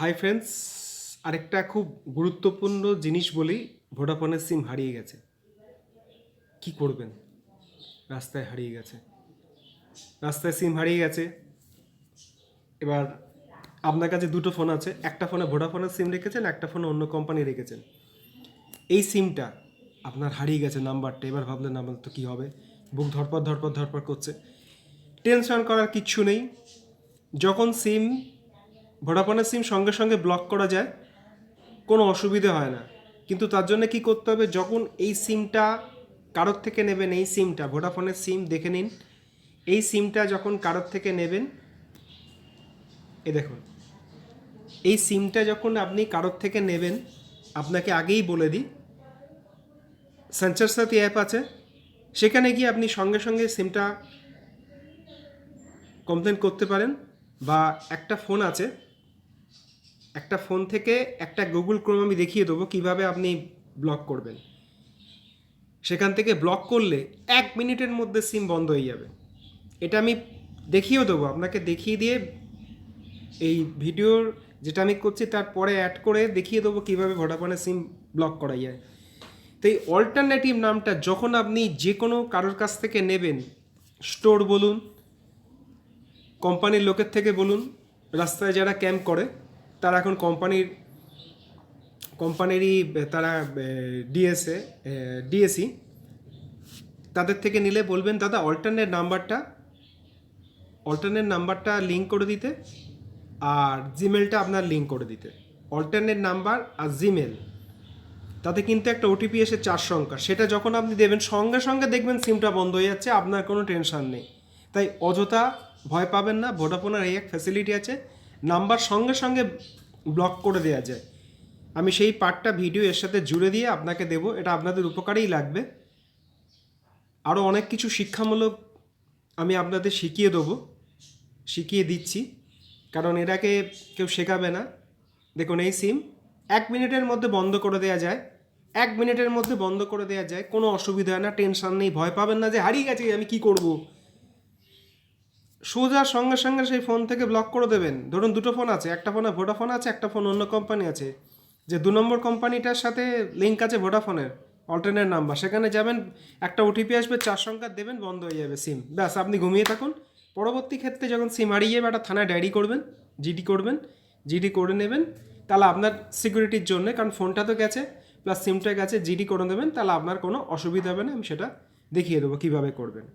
Hi friends, আরেকটা খুব গুরুত্বপূর্ণ জিনিস বলি। ভোডাফোনের সিম হারিয়ে গেছে, কি করবেন? রাস্তায় হারিয়ে গেছে, রাস্তায় সিম হারিয়ে গেছে। এবার আপনার কাছে দুটো ফোন আছে, একটা ফোনে ভোডাফোনের সিম রেখেছেন, একটা ফোনে অন্য কোম্পানি রেখেছেন। এই সিমটা আপনার হারিয়ে গেছে, নাম্বারটা। এবার ভাবলেন আমার তো কী হবে, বুক ধরপড় ধরপড় ধরপড় করছে। টেনশন করার কিচ্ছু নেই। যখন সিম ভোডাফোনের সিম সঙ্গে সঙ্গে ব্লক করা যায়, কোনো অসুবিধে হয় না। কিন্তু তার জন্য কি করতে হবে, যখন এই সিমটা কারোর থেকে নেবেন, এই সিমটা ভোডাফোনের সিম দেখে নিন। এই সিমটা যখন কারোর থেকে নেবেন, দেখুন, এই সিমটা যখন আপনি কারোর থেকে নেবেন, আপনাকে আগেই বলে দিই, সঞ্চার সাথী অ্যাপ আছে, সেখানে গিয়ে আপনি সঙ্গে সঙ্গে সিমটা কমপ্লেন করতে পারেন। বা একটা ফোন আছে, একটা ফোন থেকে একটা গুগল ক্রোম আমি দেখিয়ে দেবো কীভাবে আপনি ব্লক করবেন। সেখান থেকে ব্লক করলে 1 মিনিটের মধ্যে সিম বন্ধ হয়ে যাবে। এটা আমি দেখিয়েও দেবো, আপনাকে দেখিয়ে দিয়ে এই ভিডিওর যেটা আমি করছি তারপরে অ্যাড করে দেখিয়ে দেবো কীভাবে ভোডাফোনের সিম ব্লক করা যায়। তো এই অল্টারনেটিভ নামটা যখন আপনি যে কোনো কারোর কাছ থেকে নেবেন, স্টোর বলুন, কোম্পানির লোকের থেকে বলুন, রাস্তায় যারা ক্যাম্প করে তারা এখন কোম্পানিরই তারা ডিএসি, তাদের থেকে নিলে বলবেন দাদা অল্টারনেট নাম্বারটা লিঙ্ক করে দিতে, আর জিমেলটা আপনার লিঙ্ক করে দিতে। অল্টারনেট নাম্বার আর জিমেল, তাতে কিন্তু একটা ওটিপি এসে 4 সংখ্যা, সেটা যখন আপনি দেবেন সঙ্গে সঙ্গে দেখবেন সিমটা বন্ধ হয়ে যাচ্ছে, আপনার কোনো টেনশন নেই। তাই অযথা ভয় পাবেন না, ভোডাফোনের এই এক ফ্যাসিলিটি আছে, নাম্বার সঙ্গে সঙ্গে ব্লক করে দেওয়া যায়। আমি সেই পার্টটা ভিডিও এর সাথে জুড়ে দিয়ে আপনাকে দেবো, এটা আপনাদের উপকারেই লাগবে। আরও অনেক কিছু শিক্ষামূলক আমি আপনাদের শিখিয়ে দিচ্ছি, কারণ এটাকে কেউ শেখাবে না। দেখুন, এই সিম 1 মিনিটের মধ্যে বন্ধ করে দেওয়া যায়, 1 মিনিটের মধ্যে বন্ধ করে দেওয়া যায়, কোনো অসুবিধা হয় না, টেনশন নেই, ভয় পাবেন না যে হারিয়ে গেছে আমি কি করব। সোজা সঙ্গে সঙ্গে সেই ফোন থেকে ব্লক করে দেবেন। ধরুন দুটো ফোন আছে, একটা ফোনে ভোডাফোন আছে, একটা ফোন অন্য কোম্পানি আছে, যে 2 নম্বর কোম্পানিটার সাথে লিঙ্ক আছে ভোডাফোনের অল্টারনেট নাম্বার, সেখানে যাবেন, একটা ওটিপি আসবে 4 সংখ্যার, দেবেন, বন্ধ হয়ে যাবে সিম, ব্যাস আপনি ঘুমিয়ে থাকুন। পরবর্তী ক্ষেত্রে যখন সিম হারিয়ে যাবে একটা থানায় ডায়েরি করবেন, জিডি করে নেবেন, তাহলে আপনার সিকিউরিটির জন্য, কারণ ফোনটা তো গেছে প্লাস সিমটা গেছে, জিডি করে নেবেন, তাহলে আপনার কোনো অসুবিধা হবে না। আমি সেটা দেখিয়ে দেবো কীভাবে করবেন।